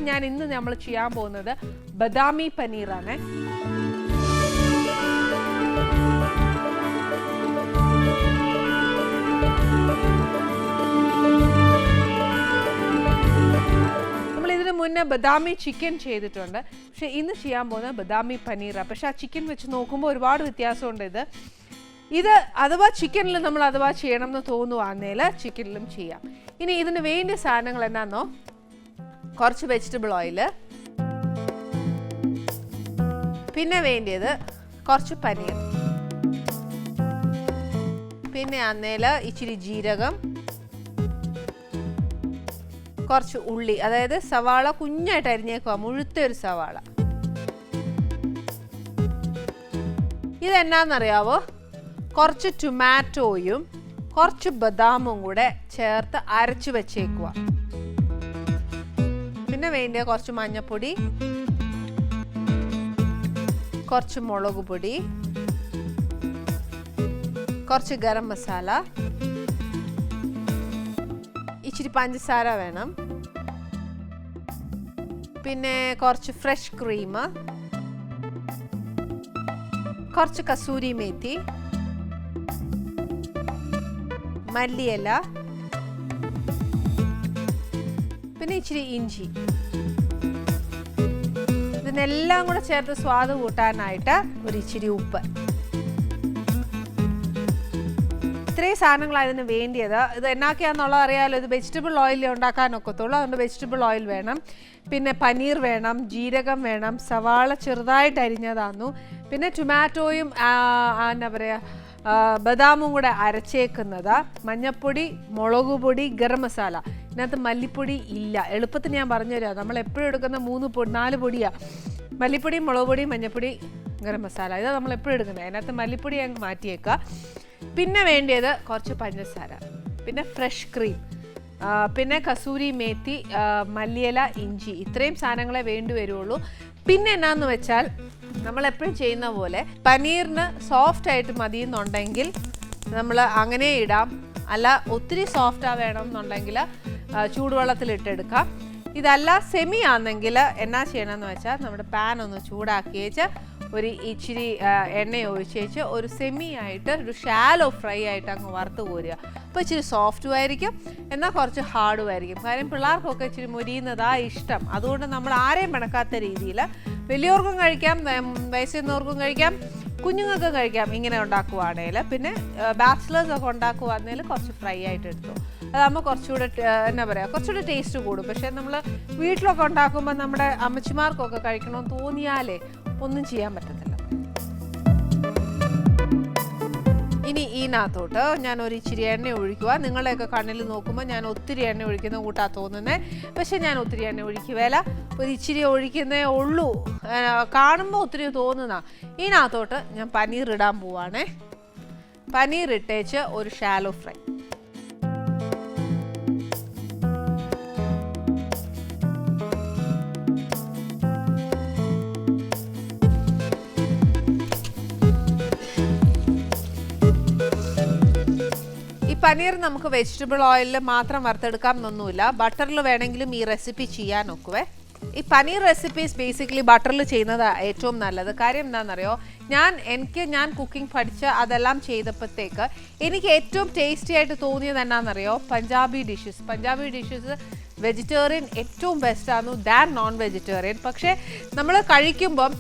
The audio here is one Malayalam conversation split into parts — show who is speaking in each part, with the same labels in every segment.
Speaker 1: ഞാൻ ഇന്ന് നമ്മൾ ചെയ്യാൻ പോകുന്നത് ബദാമി പനീറാണ്. നമ്മൾ ഇതിനു മുന്നേ ബദാമി ചിക്കൻ ചെയ്തിട്ടുണ്ട്, പക്ഷെ ഇന്ന് ചെയ്യാൻ പോകുന്നത് ബദാമി പനീറാണ്. പക്ഷെ ആ ചിക്കൻ വെച്ച് നോക്കുമ്പോൾ ഒരുപാട് വ്യത്യാസമുണ്ട്. ഇത് അഥവാ ചിക്കനിൽ നമ്മൾ അഥവാ ചെയ്യണം എന്ന് തോന്നുവാന്നേൽ ചിക്കനിലും ചെയ്യാം. ഇനി ഇതിന് വേണ്ടിയ സാധനങ്ങൾ എന്നാന്നോ, കുറച്ച് വെജിറ്റബിൾ ഓയിൽ, പിന്നെ വേണ്ടിയത് കുറച്ച് പനീർ, പിന്നെ അന്നേൽ ഇച്ചിരി ജീരകം, കുറച്ച് ഉള്ളി, അതായത് സവാള കുഞ്ഞായിട്ട് അരിഞ്ഞേക്കുക, മുഴുത്ത ഒരു സവാള. ഇതെന്നാന്നറിയാവോ, കുറച്ച് ടൊമാറ്റോയും കുറച്ച് ബദാമും കൂടെ ചേർത്ത് അരച്ചു വെച്ചേക്കുക. പിന്നെ വേണ്ടിയ കുറച്ച് മഞ്ഞൾപ്പൊടി, കുറച്ച് മുളക് പൊടി, കുറച്ച് ഗരം മസാല, ഇച്ചിരി പഞ്ചസാര വേണം, പിന്നെ കുറച്ച് ഫ്രഷ് ക്രീം, കുറച്ച് കസൂരി മേത്തി, മല്ലിയില, പിന്നെ ഇച്ചിരി ഇഞ്ചി. ഇതിനെല്ലാം കൂടെ ചേർത്ത് സ്വാദ് കൂട്ടാനായിട്ട് ഒരു ഇച്ചിരി ഉപ്പ്. ഇത്രയും സാധനങ്ങളായിരുന്നു വേണ്ടിയത്. ഇത് എന്നാക്കിയാന്നുള്ളത് അറിയാമല്ലോ. ഇത് വെജിറ്റബിൾ ഓയിലിൽ ഉണ്ടാക്കാൻ ഒക്കത്തുള്ളൂ, അതുകൊണ്ട് വെജിറ്റബിൾ ഓയിൽ വേണം, പിന്നെ പനീർ വേണം, ജീരകം വേണം, സവാള ചെറുതായിട്ട് അരിഞ്ഞതാന്നു, പിന്നെ ടൊമാറ്റോയും എന്നാ പറയുക ബദാമും കൂടെ അരച്ചേക്കുന്നത്, മഞ്ഞൾപ്പൊടി, മുളക് പൊടി, ഗരം മസാല. ഇതിനകത്ത് മല്ലിപ്പൊടി ഇല്ല. എളുപ്പത്തിന് ഞാൻ പറഞ്ഞുതരാം. നമ്മൾ എപ്പോഴും എടുക്കുന്ന 4 പൊടിയാണ്: മല്ലിപ്പൊടി, മുളക് പൊടി, മഞ്ഞൾപ്പൊടി, ഗരം മസാല. ഇതാണ് നമ്മൾ എപ്പോഴും എടുക്കുന്നത്. അതിനകത്ത് മല്ലിപ്പൊടി അങ്ങ് മാറ്റിയേക്കുക. പിന്നെ വേണ്ടിയത് കുറച്ച് പഞ്ചസാര, പിന്നെ ഫ്രഷ് ക്രീം, പിന്നെ കസൂരി മേത്തി, മല്ലിയില, ഇഞ്ചി. ഇത്രയും സാധനങ്ങളെ വേണ്ടി വരുള്ളൂ. പിന്നെ എന്നാന്ന് വെച്ചാൽ നമ്മളെപ്പോഴും ചെയ്യുന്ന പോലെ പനീറിന് സോഫ്റ്റ് ആയിട്ട് മതി എന്നുണ്ടെങ്കിൽ നമ്മൾ അങ്ങനെ ഇടാം. അല്ല ഒത്തിരി സോഫ്റ്റാ വേണം എന്നുണ്ടെങ്കിൽ ചൂടുവെള്ളത്തിലിട്ടെടുക്കാം. ഇതല്ല സെമി ആണെങ്കിൽ എന്നാ ചെയ്യണമെന്ന് വെച്ചാൽ നമ്മുടെ പാൻ ഒന്ന് ചൂടാക്കി വെച്ച് ഒരു ഇച്ചിരി എണ്ണ ഒഴിച്ച് വെച്ച് ഒരു സെമി ആയിട്ട് ഒരു ഷാലോ ഫ്രൈ ആയിട്ട് അങ്ങ് വറുത്ത് കോരുക. അപ്പോൾ ഇച്ചിരി സോഫ്റ്റും ആയിരിക്കും, എന്നാൽ കുറച്ച് ഹാർഡും ആയിരിക്കും. കാര്യം പിള്ളേർക്കൊക്കെ ഇച്ചിരി മുരിയുന്നതാണ് ഇഷ്ടം. അതുകൊണ്ട് നമ്മൾ ആരെയും മണക്കാത്ത രീതിയിൽ വലിയവർക്കും കഴിക്കാം, വയസ്സുന്നവർക്കും കഴിക്കാം, കുഞ്ഞുങ്ങൾക്കും കഴിക്കാം ഇങ്ങനെ ഉണ്ടാക്കുവാണെങ്കിൽ. പിന്നെ ബാച്ചിലേഴ്സൊക്കെ ഉണ്ടാക്കുവാണെങ്കിൽ കുറച്ച് ഫ്രൈ ആയിട്ട് എടുത്തു. അതാകുമ്പോൾ കുറച്ചുകൂടെ എന്നാ പറയുക, കുറച്ചുകൂടെ ടേസ്റ്റ് കൂടും. പക്ഷേ നമ്മൾ വീട്ടിലൊക്കെ ഉണ്ടാക്കുമ്പോൾ നമ്മുടെ അമ്മച്ചിമാർക്കൊക്കെ കഴിക്കണമെന്ന് തോന്നിയാലേ ഒന്നും ചെയ്യാൻ പറ്റത്തില്ല. ഇനി ഇതിനകത്തോട്ട് ഞാൻ ഒരു ഇച്ചിരി എണ്ണ ഒഴിക്കുക. നിങ്ങളുടെയൊക്കെ കണ്ണിൽ നോക്കുമ്പോൾ ഞാൻ ഒത്തിരി എണ്ണ ഒഴിക്കുന്ന കൂട്ടാ തോന്നുന്നത്, പക്ഷെ ഞാൻ ഒത്തിരി എണ്ണ ഒഴിക്കുകയില്ല. ഒരു ഇച്ചിരി ഒഴിക്കുന്നേ ഉള്ളൂ. കാണുമ്പോൾ ഒത്തിരി തോന്നുന്ന ഇതിനകത്തോട്ട് ഞാൻ പനീർ ഇടാൻ പോവാണേ. പനീർ ഇട്ടേച്ച് ഒരു ഷാലോ ഫ്രൈ. പനീർ നമുക്ക് വെജിറ്റബിൾ ഓയിലിൽ മാത്രം വറുത്തെടുക്കാം എന്നൊന്നുമില്ല. ബട്ടറിൽ വേണമെങ്കിലും ഈ റെസിപ്പി ചെയ്യാൻ ഒക്കുവേ. ഈ പനീർ റെസിപ്പീസ് ബേസിക്കലി ബട്ടറിൽ ചെയ്യുന്നത് ഏറ്റവും നല്ലത്. കാര്യം എന്താണെന്നറിയോ, ഞാൻ കുക്കിംഗ് പഠിച്ച് അതെല്ലാം ചെയ്തപ്പോഴത്തേക്ക് എനിക്ക് ഏറ്റവും ടേസ്റ്റി ആയിട്ട് തോന്നിയത് എന്നാണെന്നറിയോ, പഞ്ചാബി ഡിഷസ് വെജിറ്റേറിയൻ ഏറ്റവും ബെസ്റ്റാണ് ദാൻ നോൺ വെജിറ്റേറിയൻ. പക്ഷേ നമ്മൾ കഴിക്കുമ്പം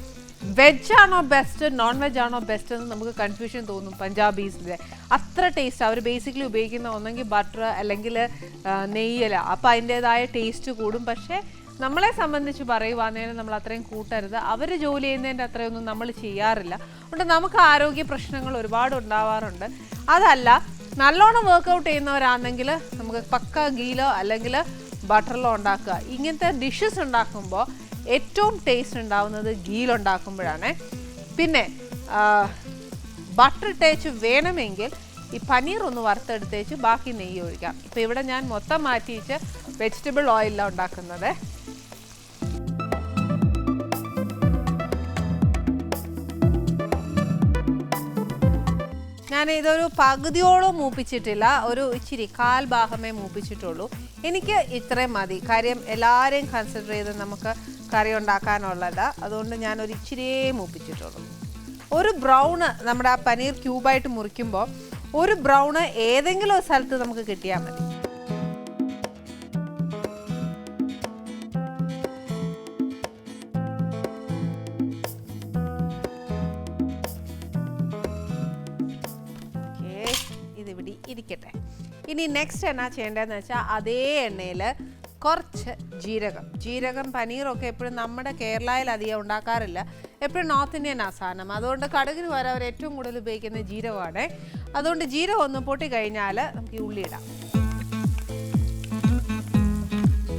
Speaker 1: വെജ് ആണോ ബെസ്റ്റ്, നോൺ വെജ് ആണോ ബെസ്റ്റ് എന്ന് നമുക്ക് കൺഫ്യൂഷൻ തോന്നും. പഞ്ചാബീസിൻ്റെ അത്ര ടേസ്റ്റ് അവർ ബേസിക്കലി ഉപയോഗിക്കുന്ന ഒന്നെങ്കിൽ ബട്ടർ അല്ലെങ്കിൽ നെയ്യല. അപ്പോൾ അതിൻ്റേതായ ടേസ്റ്റ് കൂടും. പക്ഷേ നമ്മളെ സംബന്ധിച്ച് പറയുവാന്നേരം നമ്മൾ അത്രയും കൂട്ടരുത്. അവർ ജോലി ചെയ്യുന്നതിൻ്റെ അത്രയൊന്നും നമ്മൾ ചെയ്യാറില്ല. അതുകൊണ്ട് നമുക്ക് ആരോഗ്യ പ്രശ്നങ്ങൾ ഒരുപാട് ഉണ്ടാവാറുണ്ട്. അതല്ല, നല്ലോണം വർക്കൗട്ട് ചെയ്യുന്നവരാണെങ്കിൽ നമുക്ക് പക്ക ഗീലോ അല്ലെങ്കിൽ ബട്ടറിലോ ഉണ്ടാക്കുക. ഇങ്ങനത്തെ ഡിഷസ് ഉണ്ടാക്കുമ്പോൾ ഏറ്റവും ടേസ്റ്റ് ഉണ്ടാവുന്നത് ഗീലുണ്ടാക്കുമ്പോഴാണ്. പിന്നെ ബട്ടർ ഇട്ടേച്ച് വേണമെങ്കിൽ ഈ പനീർ ഒന്ന് വറുത്തെടുത്തേച്ച് ബാക്കി നെയ്യ് ഒഴിക്കാം. ഇപ്പോൾ ഇവിടെ ഞാൻ മൊത്തം മാറ്റിയിട്ട് വെജിറ്റബിൾ ഓയിലാണ് ഉണ്ടാക്കുന്നത്. ഞാൻ ഇതൊരു പകുതിയോളം മൂപ്പിച്ചിട്ടില്ല, ഒരു ഇച്ചിരി കാൽ ഭാഗമേ മൂപ്പിച്ചിട്ടുള്ളൂ. എനിക്ക് ഇത്രയും മതി, കാര്യം എല്ലാവരെയും കൺസിഡർ ചെയ്ത് നമുക്ക് കറി ഉണ്ടാക്കാനുള്ളത്. അതുകൊണ്ട് ഞാൻ ഒരു ഇച്ചിരിയേ മൂപ്പിച്ചിട്ടുള്ളൂ. ഒരു ബ്രൗണ് നമ്മുടെ ആ പനീർ ക്യൂബായിട്ട് മുറിക്കുമ്പോൾ ഒരു ബ്രൗണ് ഏതെങ്കിലും ഒരു സ്ഥലത്ത് നമുക്ക് കിട്ടിയാൽ മതി. ഇതിവിടെ ഇരിക്കട്ടെ. ഇനി നെക്സ്റ്റ് എന്നാ ചെയ്യേണ്ടതെന്ന് വെച്ചാൽ അതേ എണ്ണയിൽ കുറച്ച് ജീരകം പനീറൊക്കെ എപ്പോഴും നമ്മുടെ കേരളയിൽ അധികം ഉണ്ടാക്കാറില്ല, എപ്പോഴും നോർത്ത് ഇന്ത്യൻ ആ സാധനം. അതുകൊണ്ട് കടുകിന് വരെ അവർ ഏറ്റവും കൂടുതൽ ഉപയോഗിക്കുന്നത് ജീരകമാണ്. അതുകൊണ്ട് ജീരകം ഒന്ന് പൊട്ടി കഴിഞ്ഞാൽ നമുക്ക് ഈ ഉള്ളി ഇടാം.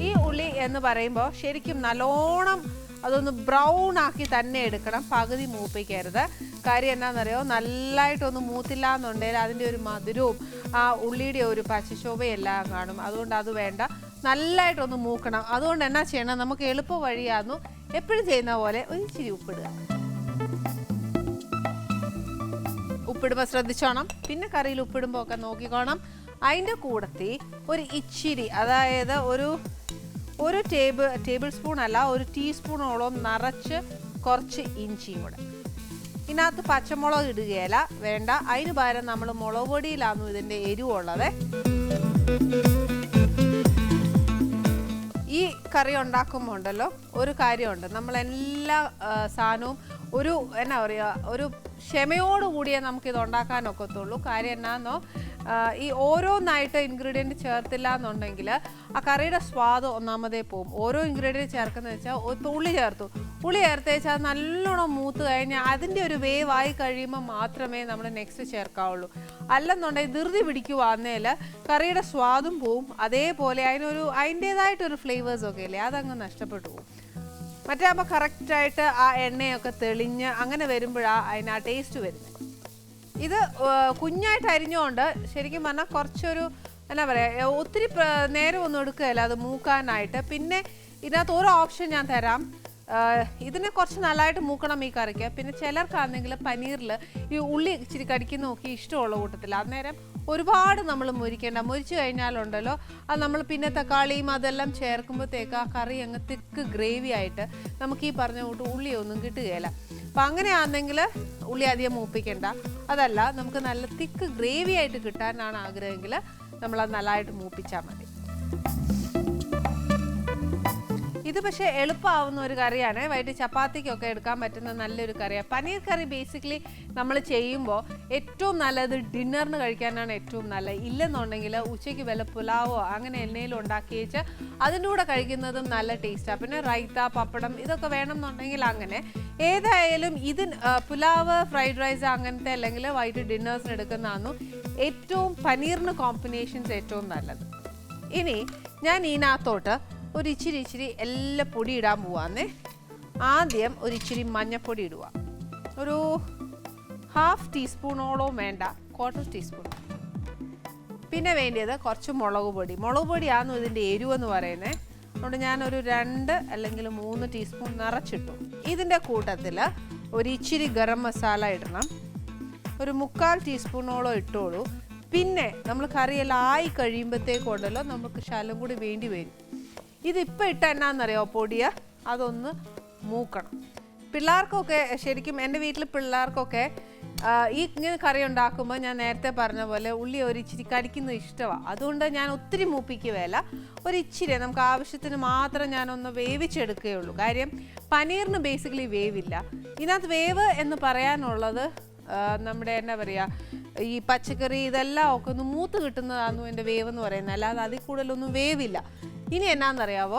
Speaker 1: ഈ ഉള്ളി എന്ന് പറയുമ്പോൾ ശരിക്കും നല്ലോണം അതൊന്ന് ബ്രൗൺ ആക്കി തന്നെ എടുക്കണം, പകുതി മൂപ്പിക്കരുത്. കാര്യം എന്നാണെന്നറിയോ, നല്ലതായിട്ടൊന്ന് മൂത്തില്ല എന്നുണ്ടെങ്കിൽ അതിൻ്റെ ഒരു മധുരവും ആ ഉള്ളിയുടെ ഒരു പച്ചശോഭയും എല്ലാം കാണും. അതുകൊണ്ട് അത് വേണ്ട, നല്ലതായിട്ടൊന്ന് മൂക്കണം. അതുകൊണ്ട് എന്നാ ചെയ്യണം, നമുക്ക് എളുപ്പ വഴിയാന്നു എപ്പോഴും ചെയ്യുന്ന പോലെ ഒരു ഇച്ചിരി ഉപ്പിടുക. ഉപ്പിടുമ്പോൾ ശ്രദ്ധിച്ചോണം, പിന്നെ കറിയിൽ ഉപ്പിടുമ്പോൾ ഒക്കെ നോക്കിക്കോണം. അതിൻ്റെ കൂടത്തി ഒരു ഇച്ചിരി, അതായത് ഒരു ടേബിൾ സ്പൂൺ അല്ല, ഒരു ടീസ്പൂണോളം നിറച്ച് കുറച്ച് ഇഞ്ചിയും കൂടെ. ഇതിനകത്ത് പച്ചമുളക് ഇടുകയില്ല, വേണ്ട. അതിന് പകരം നമ്മൾ മുളക് പൊടിയിലാന്നു ഇതിൻ്റെ എരിവുള്ളത്. ഈ കറി ഉണ്ടാക്കുമ്പോൾ ഉണ്ടല്ലോ ഒരു കാര്യമുണ്ട്, നമ്മളെല്ലാ സാധനവും എന്നാ പറയുക, ഒരു ക്ഷമയോടുകൂടിയേ നമുക്കിത് ഉണ്ടാക്കാനൊക്കത്തുള്ളൂ. കാര്യം എന്നാന്നോ, ഈ ഓരോന്നായിട്ട് ഇൻഗ്രീഡിയൻറ്റ് ചേർത്തില്ല എന്നുണ്ടെങ്കിൽ ആ കറിയുടെ സ്വാദ് ഒന്നാമതേ പോവും. ഓരോ ഇൻഗ്രീഡിയൻറ്റ് ചേർക്കുന്നത് വെച്ചാൽ ഇപ്പോൾ ഉള്ളി ചേർത്ത് വെച്ചാൽ നല്ലോണം മൂത്ത് കഴിഞ്ഞാൽ അതിൻ്റെ ഒരു വേവായി കഴിയുമ്പോൾ മാത്രമേ നമ്മൾ നെക്സ്റ്റ് ചേർക്കാവുള്ളൂ. അല്ലെന്നുണ്ടെങ്കിൽ ധൃതി പിടിക്കുവാന്നേൽ കറിയുടെ സ്വാദും പോവും, അതേപോലെ അതിൻ്റേതായിട്ടൊരു ഫ്ലേവേഴ്സൊക്കെ ഇല്ലേ, അതങ്ങ് നഷ്ടപ്പെട്ടു പോകും. മറ്റേ അപ്പോൾ കറക്റ്റായിട്ട് ആ എണ്ണയൊക്കെ തെളിഞ്ഞ് അങ്ങനെ വരുമ്പോഴാണ് അതിന് ആ ടേസ്റ്റ് വരുന്നത്. ഇത് കുഞ്ഞായിട്ട് അരിഞ്ഞുകൊണ്ട് ശരിക്കും പറഞ്ഞാൽ കുറച്ചൊരു എന്നാ പറയുക, ഒത്തിരി നേരം ഒന്നും എടുക്കുകയല്ല അത് മൂക്കാനായിട്ട്. പിന്നെ ഇതിനകത്ത് ഓരോ ഓപ്ഷൻ ഞാൻ തരാം. ഇതിനെ കുറച്ച് നല്ലതായിട്ട് മൂക്കണം ഈ കറിക്ക്. പിന്നെ ചിലർക്കാണെങ്കിൽ പനീറിൽ ഈ ഉള്ളി ഇച്ചിരി കടിക്കുന്ന നോക്കി ഇഷ്ടമുള്ള കൂട്ടത്തിൽ അന്നേരം ഒരുപാട് നമ്മൾ മുരിച്ചു കഴിഞ്ഞാലുണ്ടല്ലോ അത് നമ്മൾ പിന്നെ തക്കാളിയും അതെല്ലാം ചേർക്കുമ്പോഴത്തേക്ക് ആ കറി അങ്ങ് തിക്ക് ഗ്രേവി ആയിട്ട് നമുക്ക് ഈ പറഞ്ഞ കൂട്ട് ഉള്ളിയൊന്നും കിട്ടുകയില്ല. അപ്പം അങ്ങനെയാണെങ്കിൽ ഉള്ളി അധികം മൂപ്പിക്കണ്ട. അതല്ല, നമുക്ക് നല്ല തിക്ക് ഗ്രേവി ആയിട്ട് കിട്ടാനാണ് ആഗ്രഹമെങ്കിൽ നമ്മളത് നല്ലതായിട്ട് മൂപ്പിച്ചാൽ മതി. ഇത് പക്ഷേ എളുപ്പമാവുന്ന ഒരു കറിയാണ്, വൈകിട്ട് ചപ്പാത്തിക്കൊക്കെ എടുക്കാൻ പറ്റുന്ന നല്ലൊരു കറിയാണ്. പനീർ കറി ബേസിക്കലി നമ്മൾ ചെയ്യുമ്പോൾ ഏറ്റവും നല്ലത് ഡിന്നറിന് കഴിക്കാനാണ് ഏറ്റവും നല്ലത്. ഇല്ലെന്നുണ്ടെങ്കിൽ ഉച്ചയ്ക്ക് വല്ല പുലാവോ അങ്ങനെ എണ്ണയിലും ഉണ്ടാക്കി വെച്ച് അതിൻ്റെ കൂടെ കഴിക്കുന്നതും നല്ല ടേസ്റ്റാണ്. പിന്നെ റൈത്ത, പപ്പടം ഇതൊക്കെ വേണമെന്നുണ്ടെങ്കിൽ അങ്ങനെ. ഏതായാലും പുലാവ്, ഫ്രൈഡ് റൈസ് അങ്ങനത്തെ അല്ലെങ്കിൽ വൈകിട്ട് ഡിന്നേഴ്സിന് എടുക്കുന്നതാണ് ഏറ്റവും പനീറിന് കോമ്പിനേഷൻസ് ഏറ്റവും നല്ലത്. ഇനി ഞാൻ ഇതിനകത്തോട്ട് ഒരു ഇച്ചിരി എല്ലാ പൊടി ഇടാൻ പോവാന്നേ. ആദ്യം ഒരു ഇച്ചിരി മഞ്ഞൾപ്പൊടി ഇടുക, ഒരു 1/2 ടീസ്പൂണോളം വേണ്ട, 1/4 ടീസ്പൂൺ. പിന്നെ വേണ്ടിയത് കുറച്ച് മുളക് പൊടിയാണ് ഇതിൻ്റെ എരിവെന്ന് പറയുന്നത്. അതുകൊണ്ട് ഞാനൊരു 2 അല്ലെങ്കിൽ 3 ടീസ്പൂൺ നിറച്ചിട്ടു. ഇതിൻ്റെ കൂട്ടത്തിൽ ഒരു ഇച്ചിരി ഗരം മസാല ഇടണം, ഒരു 1/4 ടീസ്പൂണോളം ഇട്ടോളൂ. പിന്നെ നമ്മൾ കറിയെല്ലാം ആയി കഴിയുമ്പോഴത്തേക്കുണ്ടല്ലോ നമുക്ക് ശകലം കൂടി വേണ്ടി വരും. ഇതിപ്പോൾ ഇട്ട എന്നാന്നറിയോ പൊടിയ, അതൊന്ന് മൂക്കണം. പിള്ളേർക്കൊക്കെ ശരിക്കും എൻ്റെ വീട്ടിൽ പിള്ളേർക്കൊക്കെ ഇങ്ങനെ കറി ഉണ്ടാക്കുമ്പോൾ ഞാൻ നേരത്തെ പറഞ്ഞ പോലെ ഉള്ളി ഒരു ഇച്ചിരി കടിക്കുന്നത് ഇഷ്ടമാണ്. അതുകൊണ്ട് ഞാൻ ഒത്തിരി മൂപ്പിക്കുകയല്ല, ഒരു ഇച്ചിരി നമുക്ക് ആവശ്യത്തിന് മാത്രം ഞാനൊന്ന് വേവിച്ചെടുക്കുകയുള്ളൂ. കാര്യം പനീറിന് ബേസിക്കലി വേവില്ല. ഇതിനകത്ത് വേവ് എന്ന് പറയാനുള്ളത് നമ്മുടെ എന്നാ പറയുക, ഈ പച്ചക്കറി ഇതെല്ലാം ഒക്കെ ഒന്ന് മൂത്ത് കിട്ടുന്നതാണെന്നു എൻ്റെ വേവ് എന്ന് പറയുന്നത്, അല്ലാതെ അതിൽ കൂടുതലൊന്നും വേവില്ല. ഇനി എന്നാന്നറിയാവോ,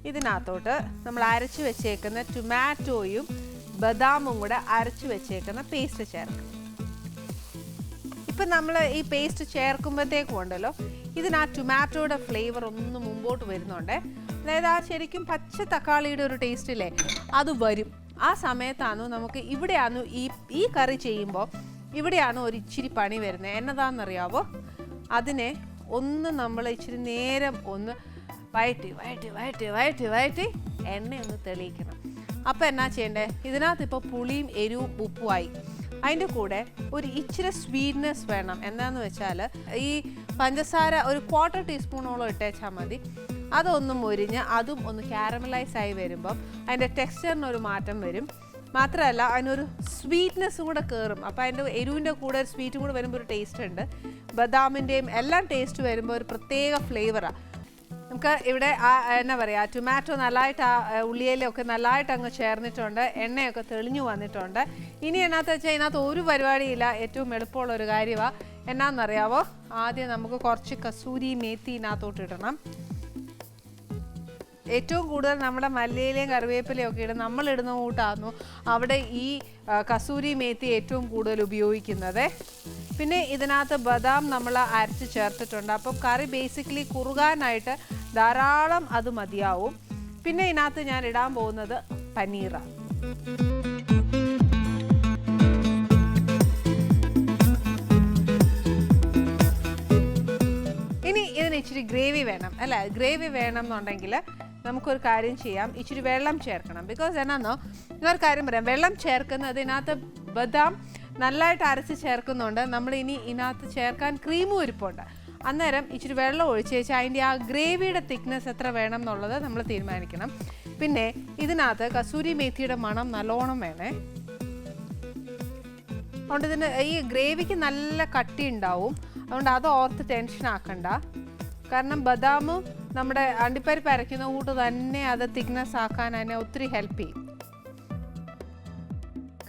Speaker 1: ഇതിനകത്തോട്ട് നമ്മൾ അരച്ച് വെച്ചേക്കുന്ന ടൊമാറ്റോയും ബദാമും കൂടെ അരച്ച് വെച്ചേക്കുന്ന പേസ്റ്റ് ചേർക്കും. ഇപ്പം നമ്മൾ ഈ പേസ്റ്റ് ചേർക്കുമ്പോഴത്തേക്കും ഉണ്ടല്ലോ ഇതിന് ആ ടൊമാറ്റോയുടെ ഫ്ലേവർ ഒന്ന് മുമ്പോട്ട് വരുന്നുണ്ട്. അതായത് ആ ശരിക്കും പച്ച തക്കാളിയുടെ ഒരു ടേസ്റ്റില്ലേ അത് വരും. ആ സമയത്താണ് നമുക്ക് ഇവിടെയാണ് ഈ കറി ചെയ്യുമ്പോൾ ഇവിടെയാണ് ഒരു ഇച്ചിരി പണി വരുന്നത്. എന്നതാണെന്നറിയാവോ, അതിനെ ഒന്ന് നമ്മൾ ഇച്ചിരി നേരം ഒന്ന് വയറ്റി എണ്ണയൊന്ന് തെളിയിക്കണം. അപ്പോൾ എന്നാ ചെയ്യണ്ടേ, ഇതിനകത്ത് ഇപ്പോൾ പുളിയും എരിവും ഉപ്പുമായി. അതിൻ്റെ കൂടെ ഒരു ഇച്ചിരി സ്വീറ്റ്നെസ് വേണം. എന്താണെന്ന് വെച്ചാൽ ഈ പഞ്ചസാര ഒരു 1/4 ടീസ്പൂണോളം ഇട്ടേച്ചാൽ മതി. അതൊന്ന് മൊരിഞ്ഞ് അതും ഒന്ന് കാരമലൈസ് ആയി വരുമ്പം അതിൻ്റെ ടെക്സ്ചറിനൊരു മാറ്റം വരും. മാത്രമല്ല അതിനൊരു സ്വീറ്റ്നെസ്സും കൂടെ കയറും. അപ്പോൾ അതിൻ്റെ എരിവിൻ്റെ കൂടെ ഒരു സ്വീറ്റും കൂടെ വരുമ്പോൾ ഒരു ടേസ്റ്റ് ഉണ്ട്. ബദാമിൻ്റെയും എല്ലാം ടേസ്റ്റ് വരുമ്പോൾ ഒരു പ്രത്യേക ഫ്ലേവറാണ്. നമുക്ക് ഇവിടെ എന്നാ പറയുക, ടൊമാറ്റോ നല്ലതായിട്ട് ഉള്ളിയിലൊക്കെ നല്ലതായിട്ട് അങ്ങ് ചേർന്നിട്ടുണ്ട്, എണ്ണയൊക്കെ തെളിഞ്ഞു വന്നിട്ടുണ്ട്. ഇനി എന്നാന്ന് വെച്ചാൽ ഇതിനകത്ത് ഒരു പരിപാടിയില്ല, ഏറ്റവും എളുപ്പമുള്ള ഒരു കാര്യമാണ്. എന്നാന്നറിയാവോ, ആദ്യം നമുക്ക് കുറച്ച് കസൂരി മേത്തി ഇതിനകത്തോട്ട് ഇടണം. ഏറ്റവും കൂടുതൽ നമ്മുടെ മല്ലിയിലയും കറിവേപ്പിലയും ഒക്കെ ഇടും നമ്മളിടുന്ന കൂട്ടായിരുന്നു അവിടെ ഈ കസൂരി മേത്തി ഏറ്റവും കൂടുതൽ ഉപയോഗിക്കുന്നത്. പിന്നെ ഇതിനകത്ത് ബദാം നമ്മൾ അരച്ച് ചേർത്തിട്ടുണ്ട്. അപ്പം കറി ബേസിക്കലി കുറുകാനായിട്ട് ധാരാളം അത് മതിയാവും. പിന്നെ ഇതിനകത്ത് ഞാൻ ഇടാൻ പോകുന്നത് പനീറാണ്. ഇനി ഇതിന് ഇച്ചിരി ഗ്രേവി വേണം അല്ലേ? ഗ്രേവി വേണം എന്നുണ്ടെങ്കിൽ നമുക്കൊരു കാര്യം ചെയ്യാം, ഇച്ചിരി വെള്ളം ചേർക്കണം. ബിക്കോസ് എന്നാന്നോ, ഇതൊരു കാര്യം പറയാം, വെള്ളം ചേർക്കുന്നത് ഇതിനകത്ത് ബദാം നല്ലതായിട്ട് അരച്ച് ചേർക്കുന്നുണ്ട്. നമ്മൾ ഇനി ഇതിനകത്ത് ചേർക്കാൻ ക്രീമും ഇരിപ്പുണ്ട്. അന്നേരം ഇച്ചിരി വെള്ളം ഒഴിച്ച് വെച്ചാൽ അതിൻ്റെ ആ ഗ്രേവിയുടെ തിക്നെസ് എത്ര വേണം എന്നുള്ളത് നമ്മൾ തീരുമാനിക്കണം. പിന്നെ ഇതിനകത്ത് കസൂരി മേത്തിയുടെ മണം നല്ലോണം വേണേ. അതുകൊണ്ട് ഇതിന് ഈ ഗ്രേവിക്ക് നല്ല കട്ടി ഉണ്ടാവും. അതുകൊണ്ട് അത് ഓർത്ത് ടെൻഷൻ ആക്കണ്ട. കാരണം ബദാമും നമ്മുടെ അണ്ടിപ്പരിപ്പ് അരയ്ക്കുന്ന കൂട്ട് തന്നെ അത് തിക്നെസ് ആക്കാൻ അതിനെ ഒത്തിരി ഹെൽപ്പ് ചെയ്യും.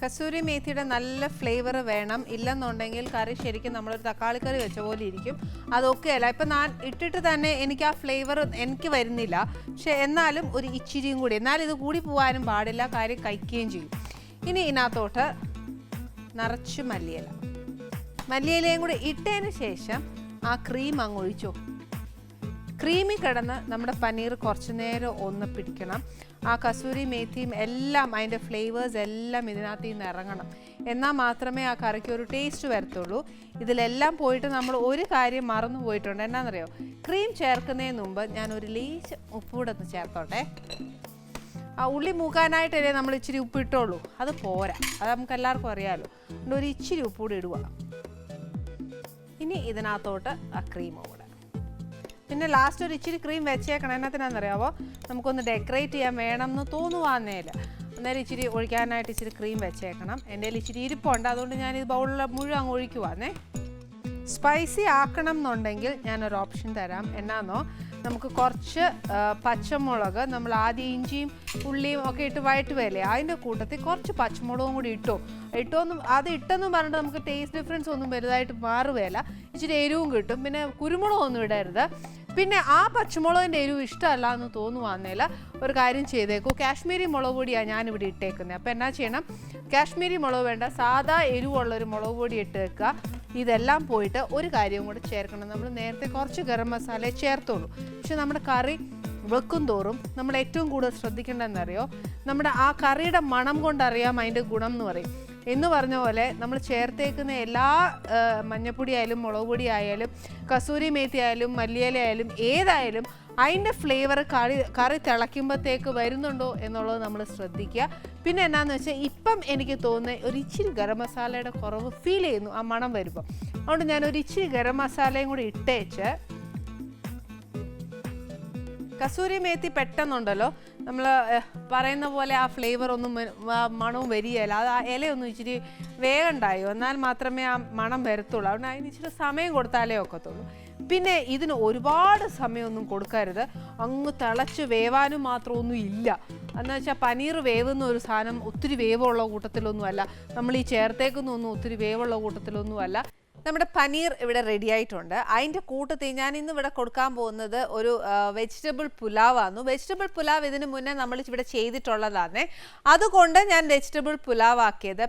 Speaker 1: കസൂരി മേത്തിയുടെ നല്ല ഫ്ലേവർ വേണം. ഇല്ലെന്നുണ്ടെങ്കിൽ കറി ശരിക്കും നമ്മളൊരു തക്കാളി കറി വെച്ച പോലെ ഇരിക്കും. അതൊക്കെ അല്ല, ഇപ്പം ഞാൻ ഇട്ടിട്ട് തന്നെ എനിക്ക് ആ ഫ്ലേവർ എനിക്ക് വരുന്നില്ല. പക്ഷെ എന്നാലും ഒരു ഇച്ചിരിയും കൂടി, എന്നാൽ ഇത് കൂടി പോകാനും പാടില്ല, കാര്യം കഴിക്കുകയും ചെയ്യും. ഇനി ഇതിനകത്തോട്ട് നിറച്ച് മല്ലിയിലയും കൂടി ഇട്ടതിന് ശേഷം ആ ക്രീം അങ്ങ് ഒഴിച്ചോ. ക്രീമി കിടന്ന് നമ്മുടെ പനീർ കുറച്ച് നേരം ഒന്ന് പിടിക്കണം. ആ കസൂരി മേത്തിയും എല്ലാം അതിൻ്റെ ഫ്ലേവേഴ്സ് എല്ലാം ഇതിനകത്ത് നിന്ന് ഇറങ്ങണം. എന്നാൽ മാത്രമേ ആ കറിക്ക് ഒരു ടേസ്റ്റ് വരത്തുള്ളൂ. ഇതിലെല്ലാം പോയിട്ട് നമ്മൾ ഒരു കാര്യം മറന്നു പോയിട്ടുണ്ട്. എന്നാണെന്നറിയോ, ക്രീം ചേർക്കുന്നതിന് മുമ്പ് ഞാൻ ഒരു ലേശ് ഉപ്പൂടെ ഒന്ന് ചേർത്തോട്ടെ. ആ ഉള്ളി മൂക്കാനായിട്ടല്ലേ നമ്മൾ ഇച്ചിരി ഉപ്പിട്ടുള്ളൂ, അത് പോരാ, അത് നമുക്ക് എല്ലാവർക്കും അറിയാമല്ലോ. അതുകൊണ്ട് ഒരു ഇച്ചിരി ഉപ്പൂടെ ഇടുക. ഇനി ഇതിനകത്തോട്ട് ആ ക്രീം കൂടെ, പിന്നെ ലാസ്റ്റ് ഒരു ഇച്ചിരി ക്രീം വെച്ചേക്കണം. എന്നതിനാണെന്നറിയാവോ, നമുക്കൊന്ന് ഡെക്കറേറ്റ് ചെയ്യാൻ വേണം എന്ന് തോന്നുവാന്നേല, അന്നേരം ഇച്ചിരി ഒഴിക്കാനായിട്ട് ഇച്ചിരി ക്രീം വെച്ചേക്കണം. എൻ്റെ കയ്യിൽ ഇച്ചിരി ഇരിപ്പുണ്ട്, അതുകൊണ്ട് ഞാനിത് ബൗളിൽ മുഴുവൻ അങ്ങ് ഒഴിക്കുവാന്നേ. സ്പൈസി ആക്കണം എന്നുണ്ടെങ്കിൽ ഞാനൊരു ഓപ്ഷൻ തരാം. എന്നാന്നോ, നമുക്ക് കുറച്ച് പച്ചമുളക്, നമ്മൾ ആദ്യം ഇഞ്ചിയും ഉള്ളിയും ഒക്കെ ഇട്ട് വഴറ്റുവല്ലേ, അതിൻ്റെ കൂട്ടത്തിൽ കുറച്ച് പച്ചമുളകും കൂടി ഇട്ടോന്നും അത് ഇട്ടെന്നും പറഞ്ഞിട്ട് നമുക്ക് ടേസ്റ്റ് ഡിഫറൻസ് ഒന്നും വലുതായിട്ട് മാറുകയില്ല. ഇച്ചിരി എരിവും കിട്ടും. പിന്നെ കുരുമുളകൊന്നും ഇടരുത്. പിന്നെ ആ പച്ചമുളകിൻ്റെ എരിവ് ഇഷ്ടമല്ല എന്ന് തോന്നുവാന്നേല ഒരു കാര്യം ചെയ്തേക്കൂ, കാശ്മീരി മുളക് പൊടിയാണ് ഞാനിവിടെ ഇട്ടേക്കുന്നത്. അപ്പോൾ എന്നാ ചെയ്യണം, കാശ്മീരി മുളക് വേണ്ട, സാധാ എരിവുള്ളൊരു മുളക് പൊടി ഇട്ട് വെക്കുക. ഇതെല്ലാം പോയിട്ട് ഒരു കാര്യവും കൂടെ ചേർക്കണം. നമ്മൾ നേരത്തെ കുറച്ച് ഗരം മസാല ചേർത്തോളൂ. പക്ഷെ നമ്മുടെ കറി വെക്കും തോറും നമ്മൾ ഏറ്റവും കൂടുതൽ ശ്രദ്ധിക്കേണ്ടതെന്നറിയോ, നമ്മുടെ ആ കറിയുടെ മണം കൊണ്ടറിയാം അതിൻ്റെ ഗുണം എന്ന് പറയും. എന്ന് പറഞ്ഞ പോലെ നമ്മൾ ചേർത്തേക്കുന്ന എല്ലാ മഞ്ഞപ്പൊടി ആയാലും മുളക് പൊടി ആയാലും കസൂരി മേത്തി ആയാലും മല്ലിയില ആയാലും ഏതായാലും അതിൻ്റെ ഫ്ലേവർ കറി തിളയ്ക്കുമ്പോഴത്തേക്ക് വരുന്നുണ്ടോ എന്നുള്ളത് നമ്മൾ ശ്രദ്ധിക്കുക. പിന്നെ എന്നാന്ന് വെച്ചാൽ ഇപ്പം എനിക്ക് തോന്നുന്നത് ഒരു ഇച്ചിരി ഗരം മസാലയുടെ കുറവ് ഫീൽ ചെയ്യുന്നു ആ മണം വരുമ്പോൾ. അതുകൊണ്ട് ഞാൻ ഒരു ഇച്ചിരി ഗരം മസാലയും കൂടി ഇട്ടേച്ച്, കസൂരി മേത്തി പെട്ടെന്നുണ്ടല്ലോ നമ്മൾ പറയുന്ന പോലെ ആ ഫ്ലേവർ ഒന്നും മണവും വരികയില്ല. അത് ആ ഇലയൊന്നും ഇച്ചിരി വേഗണ്ടായോ, എന്നാൽ മാത്രമേ ആ മണം വരത്തുള്ളൂ. അതുകൊണ്ട് അതിന് ഇച്ചിരി സമയം കൊടുത്താലേ ഒക്കത്തുള്ളൂ. പിന്നെ ഇതിന് ഒരുപാട് സമയമൊന്നും കൊടുക്കരുത്, അങ്ങ് തിളച്ച് വേവാനും മാത്രമൊന്നും ഇല്ല. എന്ന് വെച്ചാൽ പനീർ വേവുന്ന ഒരു സാധനം ഒത്തിരി വേവുള്ള കൂട്ടത്തിലൊന്നുമല്ല, നമ്മൾ ഈ ചേർത്തേക്കുന്നൊന്നും ഒത്തിരി വേവുള്ള കൂട്ടത്തിലൊന്നുമല്ല. നമ്മുടെ പനീർ ഇവിടെ റെഡി ആയിട്ടുണ്ട്. അതിൻ്റെ കൂട്ടത്തിൽ ഞാൻ ഇന്ന് ഇവിടെ കൊടുക്കാൻ പോകുന്നത് ഒരു വെജിറ്റബിൾ പുലാവാണ്. വെജിറ്റബിൾ പുലാവ് ഇതിന് മുന്നേ നമ്മൾ ഇവിടെ ചെയ്തിട്ടുള്ളതാണ്, അതുകൊണ്ട് ഞാൻ വെജിറ്റബിൾ പുലാവ് ആക്കിയത്.